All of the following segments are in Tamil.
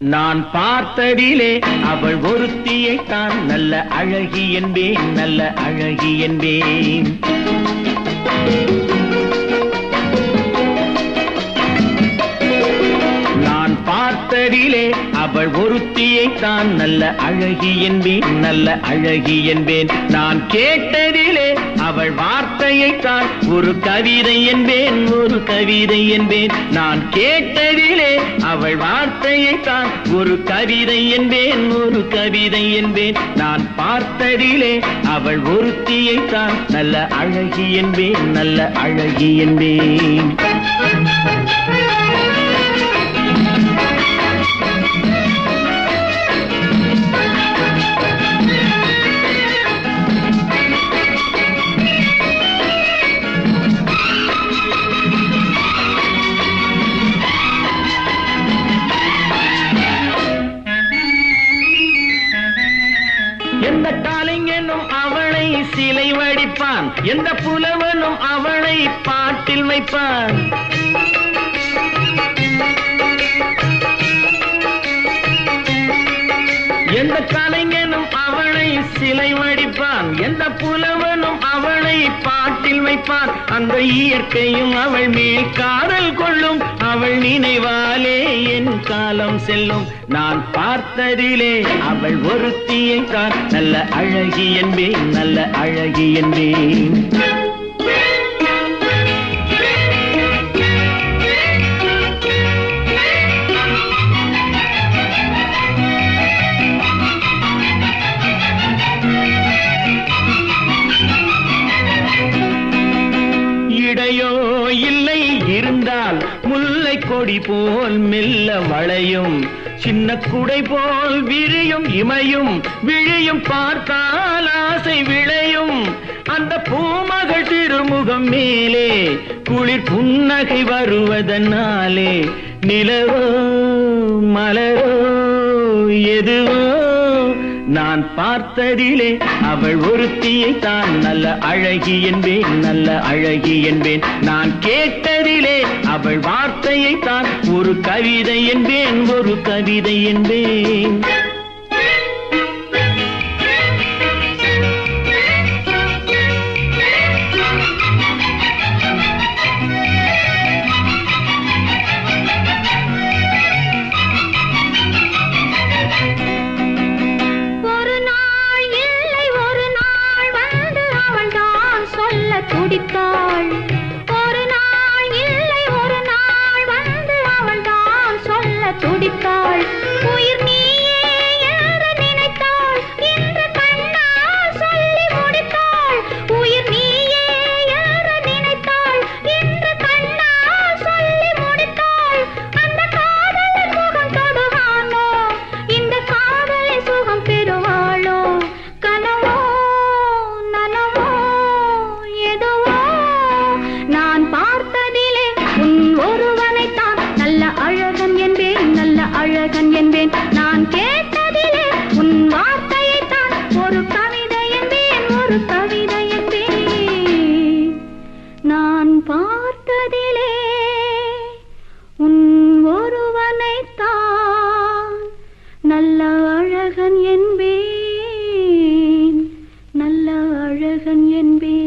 நான் பார்த்ததிலே அவள் ஒருத்தியை தான் நல்ல அழகி என்பேன், நல்ல அழகி என்பேன். நான் பார்த்ததிலே அவள் ஒருத்தியை தான் நல்ல அழகி என்பேன், நல்ல அழகி என்பேன். நான் கேட்டதிலே அவள் வார்த்தையை தான் ஒரு கவிதை என்பேன், ஒரு கவிதை என்பேன். நான் கேட்டதிலே அவள் வார்த்தையை தான் ஒரு கவிதை என்பேன், ஒரு கவிதை என்பேன். நான் பார்த்ததிலே அவள் ஒருத்தியை தான் நல்ல அழகி என்பேன், நல்ல அழகி என்பேன். எந்த காலைஞனும் அவளை சிலை வடிப்பான், எந்த புலவனும் அவளை பாட்டில் வைப்பான். எந்த கலைஞனும் அவளை சிலை வடிப்பான், எந்த புலவனும் அவளை பாட்டில் வைப்பான். அந்த இயற்கையும் அவள் மேல் காதல் கொள்ளும், அவள் நினைவாலே என் காலம் செல்லும். நான் பார்த்ததிலே அவள் ஒருத்தியை தான் நல்ல அழகி என்பேன், நல்ல அழகி என்பேன். இடையோ இல்லை இருந்தால் முல்லை கொடி போல் மெல்ல வளையும், சின்ன குடை போல் விரியும் இமையும் விழியும் பார்த்தால் ஆசை விளையும். அந்த பூமகள் திருமுகம் மேலே குளிர் புன்னகை வருவதனாலே நிலவோ மலரோ எதுவோ நான் பார்த்ததிலே அவள் ஒருத்தியை தான் நல்ல அழகி என்பேன், நல்ல அழகி என்பேன். நான் கேட்டதிலே அவள் வார்த்தையை தான் ஒரு கவிதை என்பேன், ஒரு கவிதை என்பேன். துடித்தாள் ஒரு நாள் இல்லை ஒரு நாள் வந்து அவள் தான் சொல்ல துடித்தாள். உயிர் நீயே என்று நினைத்தாள், இன்று கண்ணால் சொல்லி முடித்தாள். உயிர் நீயே என்று நினைத்தாள், இன்று கண்ணால் சொல்லி முடித்தாள். அந்த காதலை சுகம் தொடுவானோ, இந்த காதலை சுகம் பெறுவாளோ? கனவோ நனவோ எதுவோ நான் பார்த்ததிலே உன் ஒருவனைத்தான் நல்ல அழகன் என்பேன், நல்ல அழகன் என்பேன். நான் கேட்டதிலே உன் வார்த்தையைத்தான் ஒரு கவிதை என்பேன், ஒரு கவிதை என்பேன். நான் பார்த்ததிலே உன் ஒருவனைத்தான் நல்ல அழகன் என்பேன், நல்ல அழகன் என்பேன்.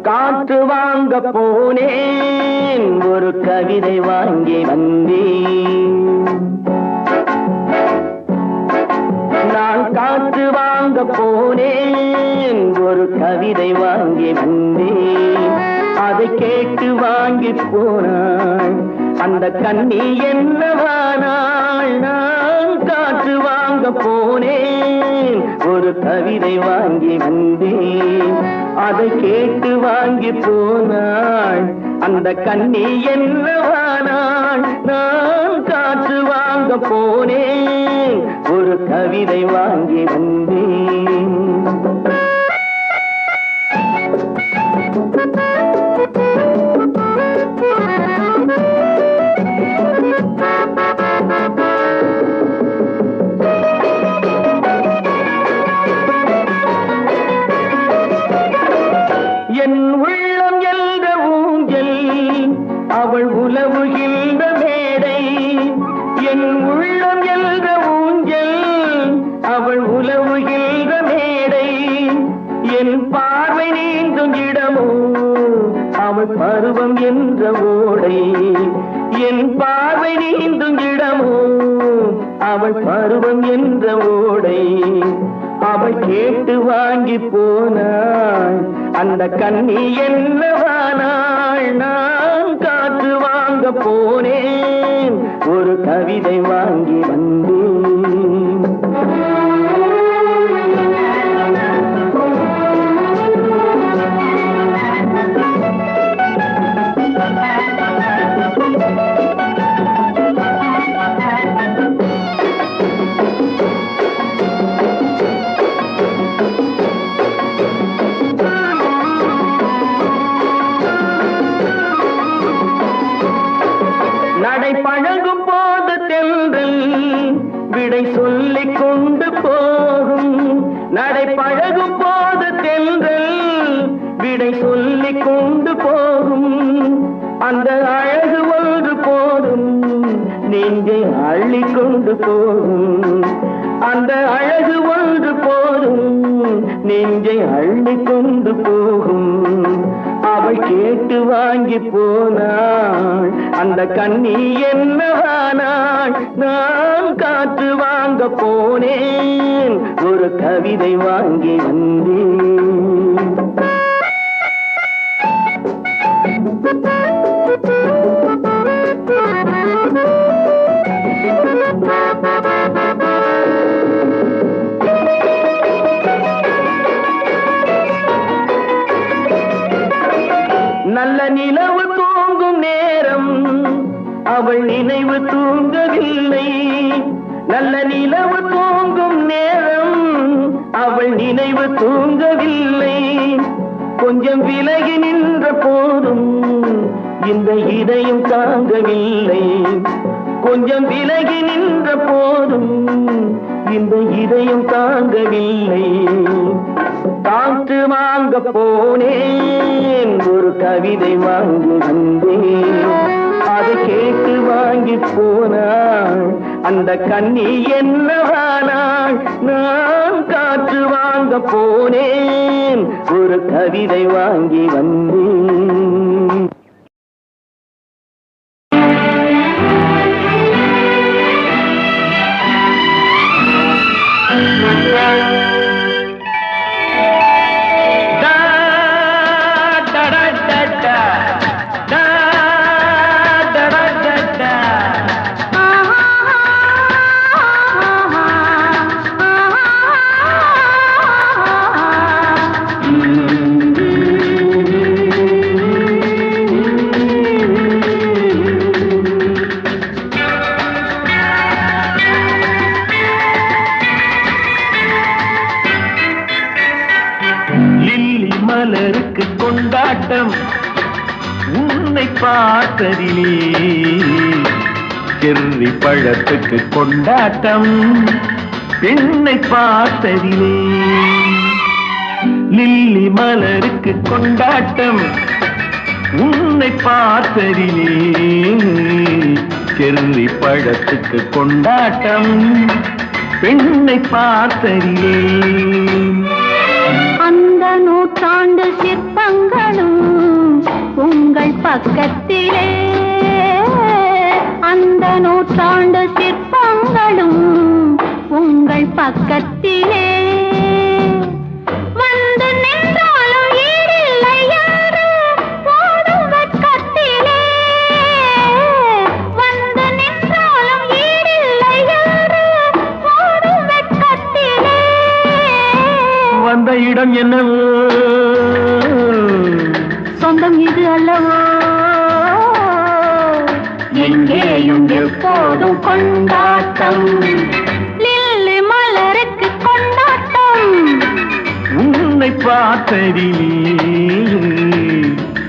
காற்று வாங்க போனேன், ஒரு கவிதை வாங்கி வந்தேன். நான் காற்று வாங்க போனேன், ஒரு கவிதை வாங்கி வந்தேன். அதை கேட்டு வாங்கி போனாள் அந்த கண்ணி என்னவானாள். நான் காற்று வாங்க போனேன், ஒரு கவிதை வாங்கி வந்தேன். அதை கேட்டு வாங்கி போனாள் அந்த கண்ணி என்னவானாள். நான் காற்று வாங்க போனேன், ஒரு கவிதை வாங்கி வந்தேன். என் உள்ளம் என்ற ஊஞ்சல் அவள் உலவுகின்ற மேடை. என் உள்ளம் என்ற ஊஞ்சல் அவள் உலவுகின்ற மேடை. என் பார்வை நீந்தும் இடமோ அவள் பருவம் என்ற ஓடை. என் பார்வை நீந்தும் இடமோ அவள் பருவம் என்ற ஓடை. அவள் கேட்டு வாங்கி போனாள் அந்த கண்ணி என்னவானாள். நான் காற்று வாங்க போனேன், ஒரு கவிதை வாங்கி வந்தேன். நடை பழகும் போது தென்றல் விடை சொல்லிக் கொண்டு போகும். நடை பழகும் போது தென்றல் விடை சொல்லிக் கொண்டு போகும். அந்த அழகு ஒன்று போதும் நெஞ்சை அள்ளிக் கொண்டு போகும். அந்த அழகு ஒன்று போதும் நெஞ்சை அள்ளிக் கொண்டு போகும். அவள் கேட்டு வாங்கி போனாள் அந்த கண்ணி என்னவானாள். நான் காற்று வாங்க போனேன், ஒரு கவிதை வாங்கி வந்தேன். நல்ல நிலவு தூங்கும் நேரம் அவள் நினைவு தூங்கவில்லை. நல்ல நிலவு தூங்கும் நேரம் அவள் நினைவு தூங்கவில்லை. கொஞ்சம் விலகி நின்ற போதும் இந்த இதயம் தாங்கவில்லை. கொஞ்சம் விலகி நின்ற போதும் இந்த இதயம் தாங்கவில்லை. காற்று வாங்க போனேன், ஒரு கவிதை வாங்கி வந்தேன். அதை கேட்டு வாங்கி போனாள் அந்த கண்ணி என்னவானாள். நான் காற்று வாங்க போனேன், ஒரு கவிதை வாங்கி வந்தேன். மலருக்கு கொண்டாட்டம் உன்னை பார்த்ததிலே. செர்ரி பழத்துக்கு கொண்டாட்டம் பெண்ணை பார்த்ததிலே. லில்லி மலருக்கு கொண்டாட்டம் உன்னை பார்த்ததிலே. செர்ரி பழத்துக்கு கொண்டாட்டம் பெண்ணை பார்த்ததிலே. அந்த நூற்றாண்டு சிற்பங்களும் உங்கள் பக்கத்திலே. அந்த நூற்றாண்டு சிற்பங்களும் உங்கள் பக்கத்திலே. வந்து நின்றாலும் ஈடில்லை யாரு ஓடும் வெட்கத்திலே. வந்து நின்றாலும் ஈடில்லை யாரு என்னவோ சொந்தம் இது அல்லவோ எங்கேயும் எப்போதும் கொண்டாட்டம் லில்லி மலருக்கு கொண்டாட்டம் உன்னை பார்த்ததிலே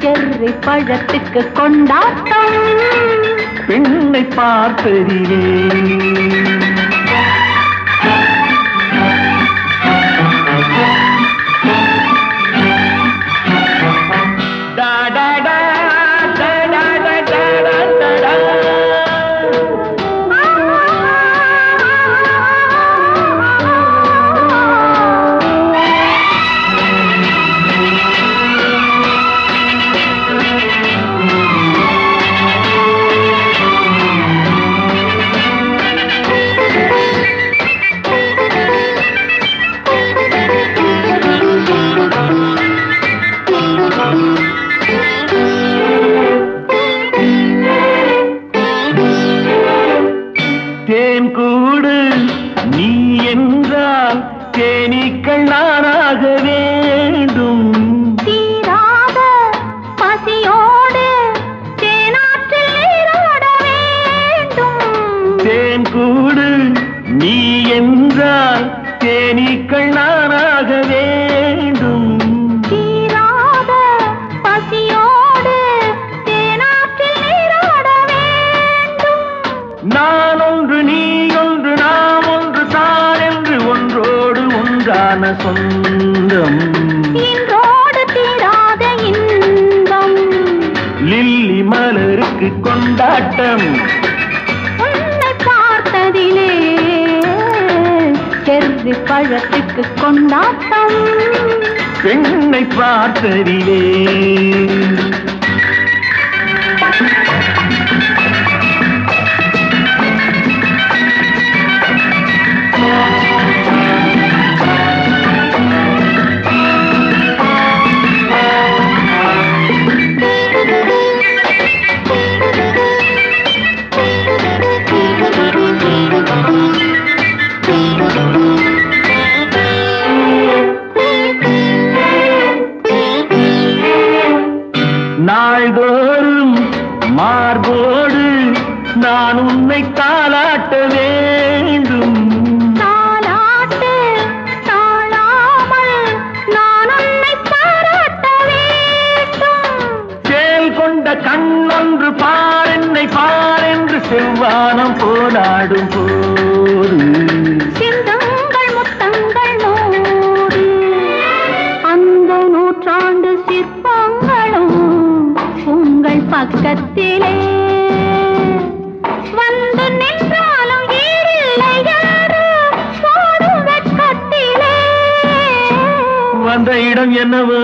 செர்ரி பழத்துக்கு கொண்டாட்டம் பெண்ணை பார்த்ததிலே தேன் கூடு நீ என்றால் தேனீக்கள் நானாக வேண்டும் தீராத பசியோடு தேனாற்றில் நீராட வேண்டும் தேன் கூடு நீ என்றால் தேனீக்கள் நானாக வேண்டும் தீராத பசியோடு தேனாற்றில் நீராட வேண்டும் நான் ஒன்று நீ ஒன்று நாம் ஒன்று தான் என்று ஒன்றோடு ஒன்றான சொந்தம் இன்றோடு தீராத இன்பம் லில்லி மலருக்கு கொண்டாட்டம் உன்னை பார்த்ததிலே செர்ரி பழத்துக்கு கொண்டாட்டம் பெண்ணை பார்த்ததிலே நாள்தோறும் மார்போடு நான் உன்னை தாளாட்ட வேண்டும் தாலாட்டு தாழாமல் நான் உன்னை பாராட்ட வேண்டும் சேல் கொண்ட கண்ணொன்று பார் என்று செவ்வானம் போராடும் போது சிந்தங்கள் முத்தங்கள் நூறு அந்த நூற்றாண்டு சிற்பங்களும் உங்கள் பக்கத்திலே வந்து நின்றாலும் ஈரில்லை யாரு போடும் வெட்கத்திலே வந்த இடம் என்னவோ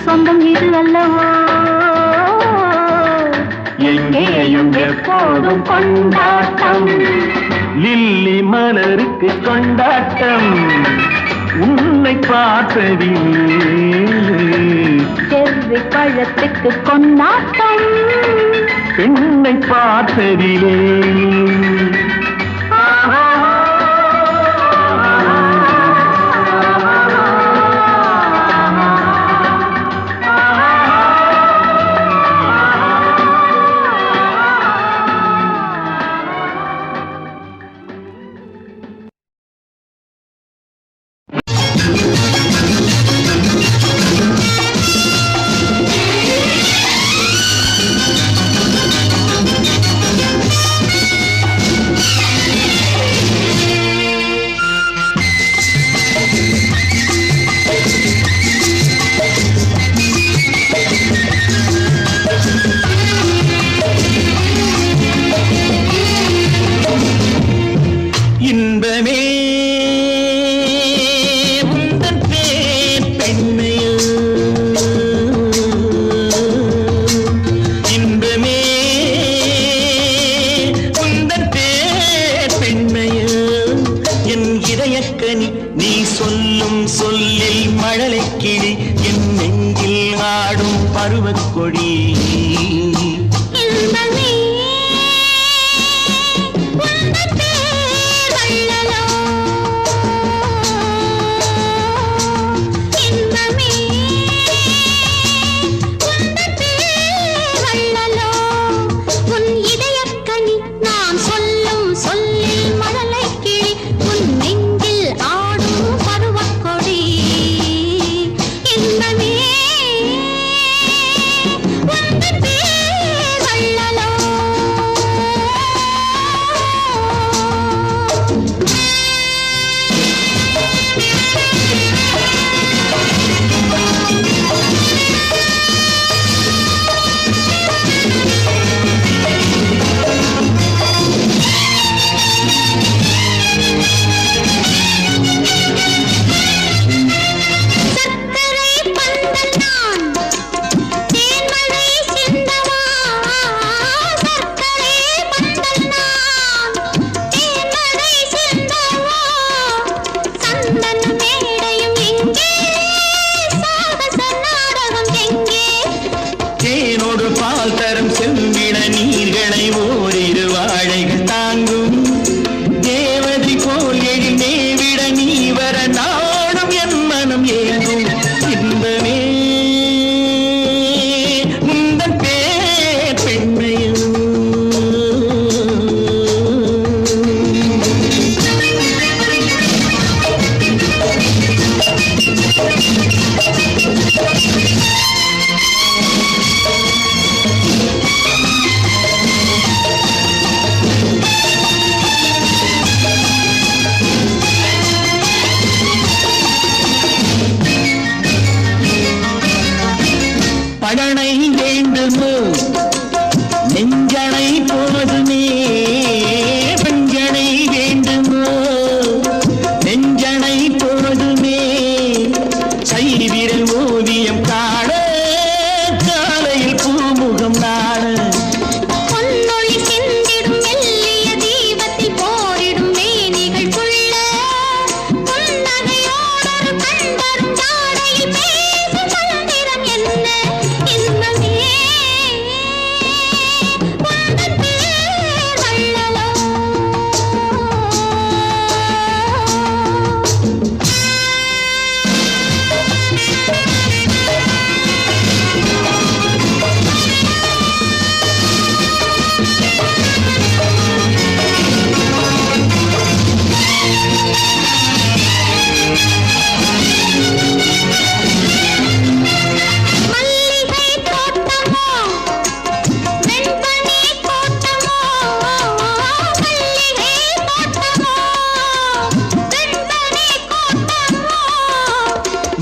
சொந்தம் இது அல்லவோ எங்கேயும் எப்போதும் கொண்டாட்டம் லில்லி மலருக்கு கொண்டாட்டம் உன்னை பார்த்ததிலே செர்ரி பழத்துக்கு கொண்டாட்டம் பெண்ணை பார்த்ததிலே இன்பமே உந்தன் பேர் பெண்மையோ இன்பமே உந்தன் பேர் பெண்மையோ என் இதயக்கனி நீ சொல்லும் சொல்லில் மழலை கிளி என் நெஞ்சில் ஆடும் பருவக்கொடி இன்பமே உந்தன் பேர் வள்ளலோ ஓவியம் காண காலையில் பூமுகம் நாட பொன்னொழி சிந்திடும் மெல்லிய தீபத்தில் போரிடும் மேனிகள் கொள்ள புன்னகையோடொரு கண்பரும் ஜாடையில் பேசும் மந்திரம் என்ன இன்பமே உந்தன் பேர் வள்ளலோ மல்லிகை தோட்டமோ வெண்பனி தோட்டமோ மல்லிகை தோட்டமோ வெண்பனி தோட்டமோ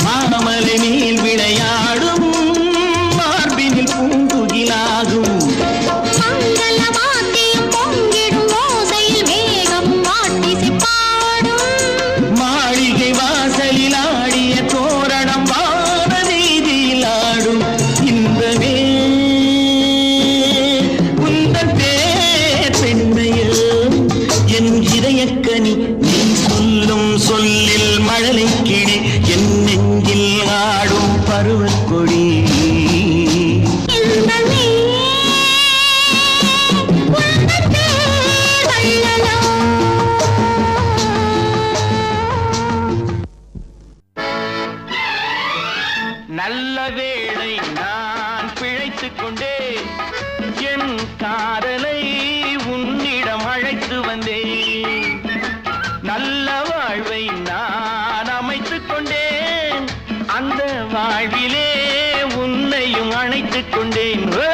மாமலை நீல் விளையாடும் மார்பினில் பூங்குகிலாகும் மங்கள வாத்தியம் பொங்கிடும் ஓசையில் மேகம் வாட்டிசை பாடும் மாளிகை வாசலில் ஆடிய தோரணம் வான வீதியில் ஆடும் இன்பமே உந்தன் பேர் பெண்மையோ என் இதயக்கனி நீ சொல்லும் சொல்லில் மழலை கிளி என் நெஞ்சில் ஆடும் பருவக்கொடி இன்பமே உந்தன் பேர் வள்ளலோ நல்ல வேளை நான் பிழைத்துக் கொண்டேன் என் காதலை உன்னிடம் அழைத்து வந்தேன் நல்ல வாழ்வை நான் அமைத்துக் கொண்டேன் அந்த வாழ்விலே உன்னையும் அணைத்துக் கொண்டேன் ஓ,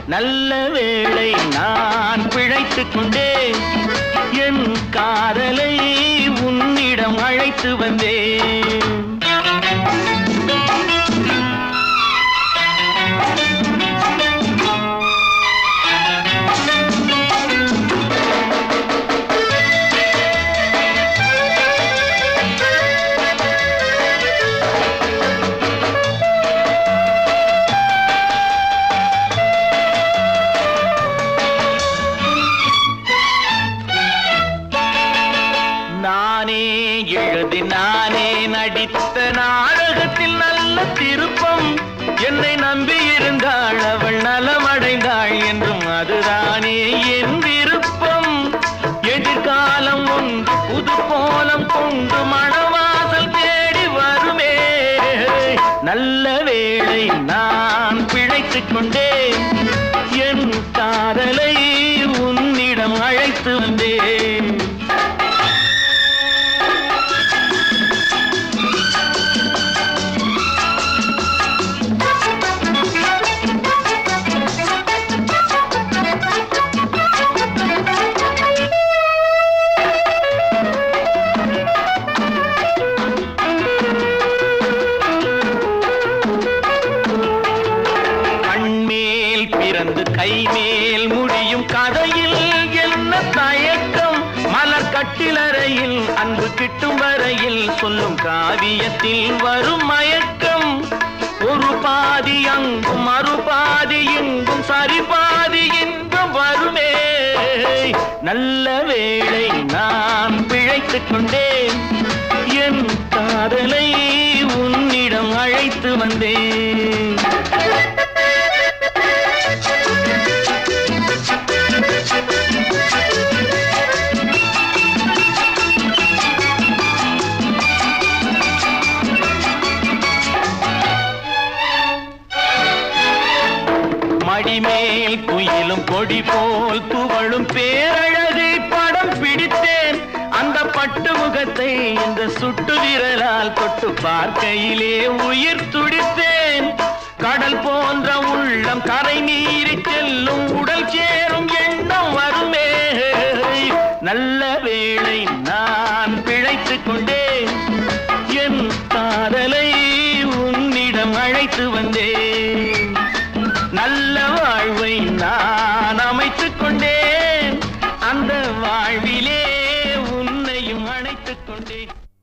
நல்ல வேளை நான் பிழைத்துக் கொண்டேன் என் காதலை உன்னிடம் அழைத்து வந்தேன் நானே எழுதி நானே நடித்த நாடகத்தில் நல்ல திருப்பம் என்னை நம்பியிருந்தாள் அவள் நலமடைந்தாள் என்றும் அதுதானே என் விருப்பம் எதிர்காலம் ஒன்று புது கோலம் கொண்டு மணவாசல் தேடி வருமே நல்ல வேளை நான் பிழைத்துக் கொண்டேன் என் காதலை உன்னிடம் அழைத்து வந்தேன் கண்மேல் பிறந்து கைமேல் முடியும் கதையில் என்ன தயக்கம் மலர் கட்டிலறையில் அன்பு கிட்டும் வரையில் சொல்லும் காவியத்தில் வரும் மயக்கம் ஒரு பாதி அங்கும் மறுபாதி இங்கும் சரிபாதி இன்பம் வருமே நல்ல வேளை நான் பிழைத்துக் கொண்டேன் என் காதலை உன்னிடம் அழைத்து வந்தேன் மடிமேல் குயிலும் கொடி போல் துவளும் பேரழகை படம் பிடித்தேன் அந்த பட்டு முகத்தை இந்த சுட்டு விரலால் தொட்டு பார்க்கையிலே உயிர் துடித்தேன் கடல் போன்ற உள்ளம் கரை நீறி செல்லும் உடல் சேரும் எண்ணம் வருமே நல்ல வேளை நான் பிழைத்துக் கொண்டேன் என் காதலை உன்னிடம் அழைத்து வந்தேன்